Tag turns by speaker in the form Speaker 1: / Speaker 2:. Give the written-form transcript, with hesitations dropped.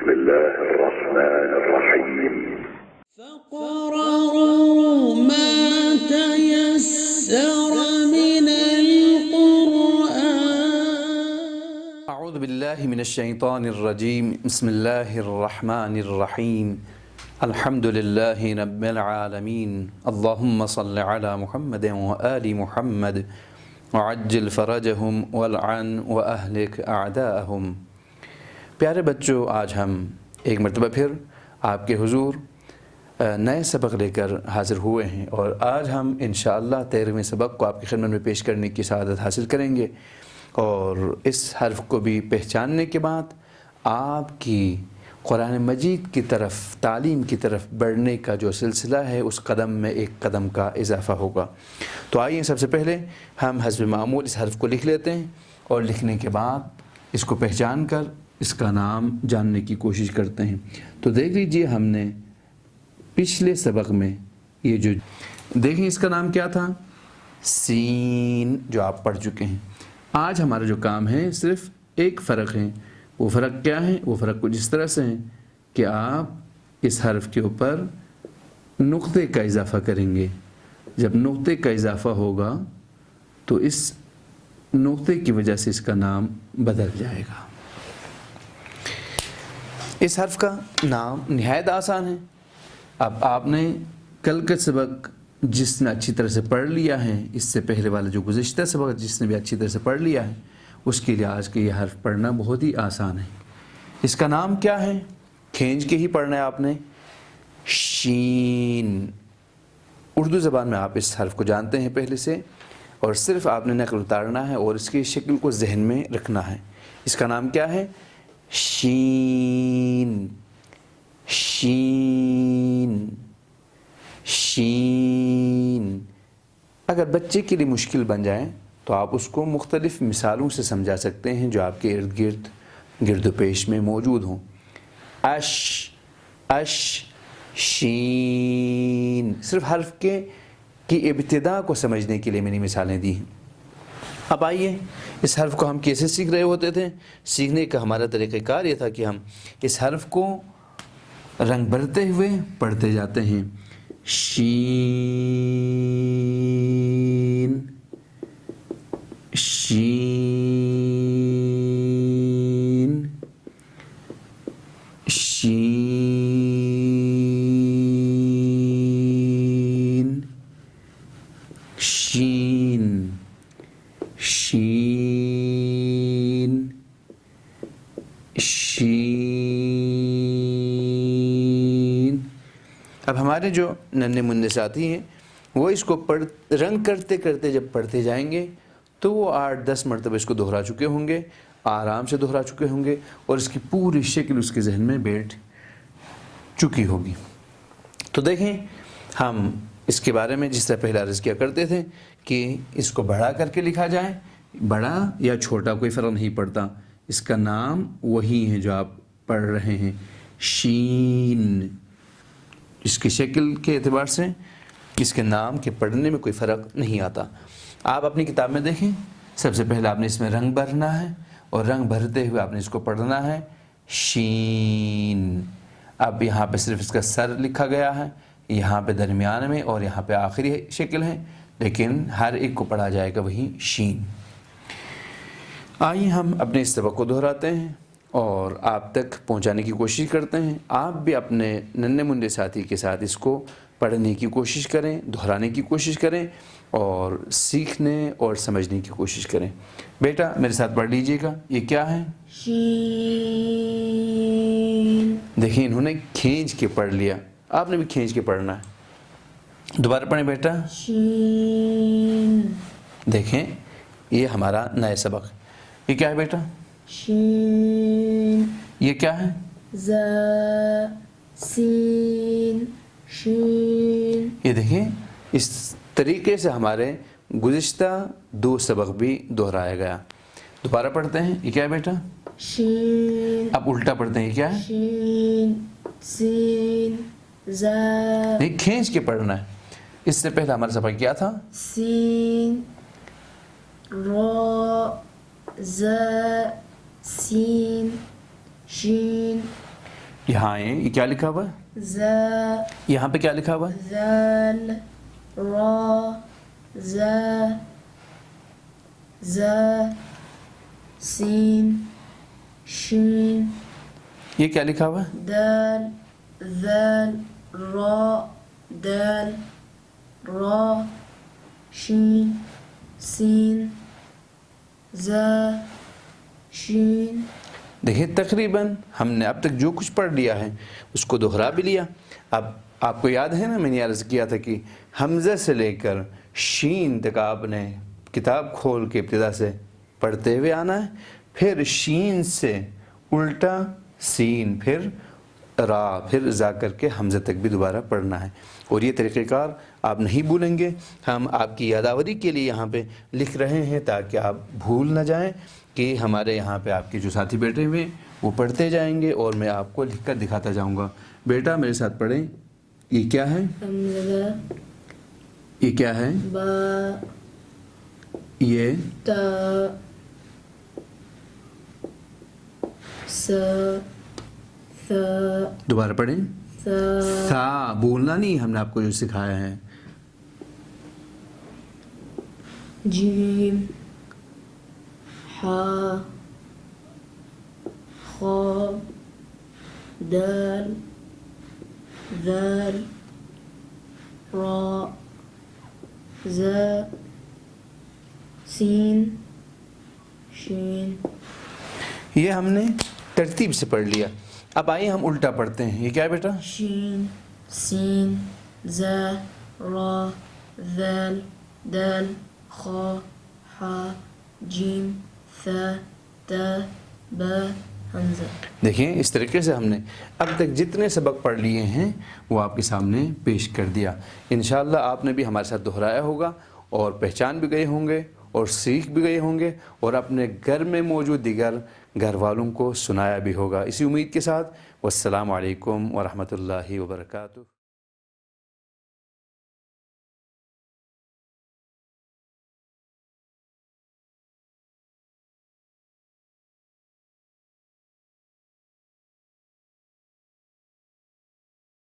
Speaker 1: بسم الله الرحمن الرحيم
Speaker 2: فاقرؤوا ما تيسر من القرآن.
Speaker 3: أعوذ بالله من الشيطان الرجيم. بسم الله الرحمن الرحيم. الحمد لله رب العالمين. اللهم صل على محمد وآل محمد وعجل فرجهم والعن وأهلك أعداءهم. پیارے بچوں، آج ہم ایک مرتبہ پھر آپ کے حضور نئے سبق لے کر حاضر ہوئے ہیں، اور آج ہم انشاءاللہ 13ویں سبق کو آپ کی خدمت میں پیش کرنے کی سعادت حاصل کریں گے، اور اس حرف کو بھی پہچاننے کے بعد آپ کی قرآن مجید کی طرف، تعلیم کی طرف بڑھنے کا جو سلسلہ ہے اس قدم میں ایک قدم کا اضافہ ہوگا۔ تو آئیے سب سے پہلے ہم حسب معمول اس حرف کو لکھ لیتے ہیں، اور لکھنے کے بعد اس کو پہچان کر اس کا نام جاننے کی کوشش کرتے ہیں۔ تو دیکھ لیجئے، ہم نے پچھلے سبق میں یہ جو دیکھیں اس کا نام کیا تھا، سین، جو آپ پڑھ چکے ہیں۔ آج ہمارا جو کام ہے صرف ایک فرق ہے۔ وہ فرق کیا ہے؟ وہ فرق کچھ اس طرح سے ہے کہ آپ اس حرف کے اوپر نقطے کا اضافہ کریں گے۔ جب نقطے کا اضافہ ہوگا تو اس نقطے کی وجہ سے اس کا نام بدل جائے گا۔ اس حرف کا نام نہایت آسان ہے۔ اب آپ نے کل کا سبق جس نے اچھی طرح سے پڑھ لیا ہے، اس سے پہلے والا جو گزشتہ سبق جس نے بھی اچھی طرح سے پڑھ لیا ہے، اس کے لیے آج کے یہ حرف پڑھنا بہت ہی آسان ہے۔ اس کا نام کیا ہے؟ کھینچ کے ہی پڑھنا ہے آپ نے، شین۔ اردو زبان میں آپ اس حرف کو جانتے ہیں پہلے سے، اور صرف آپ نے نقل اتارنا ہے اور اس کی شکل کو ذہن میں رکھنا ہے۔ اس کا نام کیا ہے؟ شین، شین، شین۔ اگر بچے کے لیے مشکل بن جائے تو آپ اس کو مختلف مثالوں سے سمجھا سکتے ہیں جو آپ کے ارد گرد، گرد و پیش میں موجود ہوں۔ اش، اش، شین۔ صرف حرف کی ابتدا کو سمجھنے کے لیے میں نے مثالیں دی ہیں۔ اب آئیے، اس حرف کو ہم کیسے سیکھ رہے ہوتے تھے؟ سیکھنے کا ہمارا طریقہ کار یہ تھا کہ ہم اس حرف کو رنگ بھرتے ہوئے پڑھتے جاتے ہیں۔ شین، شین، شین، شین، شین، شین۔ اب ہمارے جو ننھے منھے ساتھی ہیں وہ اس کو رنگ کرتے کرتے جب پڑھتے جائیں گے تو وہ 8-10 مرتبہ اس کو دہرا چکے ہوں گے، آرام سے دہرا چکے ہوں گے، اور اس کی پوری شکل اس کے ذہن میں بیٹھ چکی ہوگی۔ تو دیکھیں، ہم اس کے بارے میں جس طرح پہلا عرض کیا کرتے تھے کہ اس کو بڑا کر کے لکھا جائے، بڑا یا چھوٹا کوئی فرق نہیں پڑتا، اس کا نام وہی ہے جو آپ پڑھ رہے ہیں، شین۔ اس کی شکل کے اعتبار سے اس کے نام کے پڑھنے میں کوئی فرق نہیں آتا۔ آپ اپنی کتاب میں دیکھیں، سب سے پہلے آپ نے اس میں رنگ بھرنا ہے، اور رنگ بھرتے ہوئے آپ نے اس کو پڑھنا ہے، شین۔ اب یہاں پہ صرف اس کا سر لکھا گیا ہے، یہاں پہ درمیان میں اور یہاں پہ آخری شکل ہے، لیکن ہر ایک کو پڑھا جائے گا وہی شین۔ آئیے ہم اپنے اس سبق کو دہراتے ہیں اور آپ تک پہنچانے کی کوشش کرتے ہیں۔ آپ بھی اپنے ننھے منھے ساتھی کے ساتھ اس کو پڑھنے کی کوشش کریں، دہرانے کی کوشش کریں، اور سیکھنے اور سمجھنے کی کوشش کریں۔ بیٹا میرے ساتھ پڑھ لیجئے گا، یہ کیا ہے؟
Speaker 2: شین۔
Speaker 3: دیکھیں، انہوں نے کھینچ کے پڑھ لیا، آپ نے بھی کھینچ کے پڑھنا ہے۔ دوبارہ پڑھیں بیٹا۔
Speaker 2: شین۔
Speaker 3: دیکھیں، یہ ہمارا نیا سبق، یہ کیا ہے بیٹا؟
Speaker 2: شین۔
Speaker 3: یہ کیا ہے؟
Speaker 2: ز، سین، شین۔
Speaker 3: یہ دیکھیں، اس طریقے سے ہمارے گزشتہ 2 سبق بھی دہرایا گیا۔ دوبارہ پڑھتے ہیں، یہ کیا ہے بیٹا؟
Speaker 2: شین۔
Speaker 3: اب الٹا پڑھتے ہیں، یہ کیا ہے؟
Speaker 2: شین، سین، ز،
Speaker 3: نہیں، کھینچ کے پڑھنا ہے۔ اس سے پہلے ہمارا سبق کیا تھا؟
Speaker 2: سین، را، ز، سین، شین۔
Speaker 3: یہاں آئیں، یہ کیا لکھا ہوا ہے؟
Speaker 2: زا
Speaker 3: یہاں پہ کیا لکھا ہوا ہے؟
Speaker 2: ذال را زا زا سین شین
Speaker 3: یہ کیا لکھا ہوا ہے؟
Speaker 2: دال ذال را دال را شین سین زا شین.
Speaker 3: دیکھیں تقریباً ہم نے اب تک جو کچھ پڑھ لیا ہے اس کو دہرا بھی لیا. اب آپ کو یاد ہے نا، میں نے عرض کیا تھا کہ حمزہ سے لے کر شین تک آپ نے کتاب کھول کے ابتدا سے پڑھتے ہوئے آنا ہے، پھر شین سے الٹا سین، پھر را، پھر زا کر کے حمزہ تک بھی دوبارہ پڑھنا ہے. اور یہ طریقہ کار آپ نہیں بھولیں گے. ہم آپ کی یادآوری کے لیے یہاں پہ لکھ رہے ہیں تاکہ آپ بھول نہ جائیں، کہ ہمارے یہاں پہ آپ کے جو ساتھی بیٹھے ہوئے وہ پڑھتے جائیں گے اور میں آپ کو لکھ کر دکھاتا جاؤں گا. بیٹا میرے ساتھ پڑھیں. یہ کیا ہے؟
Speaker 2: حمزہ
Speaker 3: یہ کیا ہے؟
Speaker 2: با
Speaker 3: یہ
Speaker 2: تا سا ثا
Speaker 3: دوبارہ پڑھیں.
Speaker 2: ثا
Speaker 3: تھا بھولنا نہیں، ہم نے آپ کو جو سکھایا ہے.
Speaker 2: جیم حا خا دال ذال را زا سین شین.
Speaker 3: یہ ہم نے ترتیب سے پڑھ لیا. اب آئیے ہم الٹا پڑھتے ہیں. یہ کیا ہے بیٹا؟
Speaker 2: شین سین زا را ذال دال خا حا جیم ثا تا با حمزہ.
Speaker 3: دیکھیں اس طریقے سے ہم نے اب تک جتنے سبق پڑھ لیے ہیں وہ آپ کے سامنے پیش کر دیا. انشاءاللہ آپ نے بھی ہمارے ساتھ دہرایا ہوگا اور پہچان بھی گئے ہوں گے اور سیکھ بھی گئے ہوں گے اور اپنے گھر میں موجود دیگر گھر والوں کو سنایا بھی ہوگا. اسی امید کے ساتھ والسلام علیکم ورحمۃ اللہ وبرکاتہ.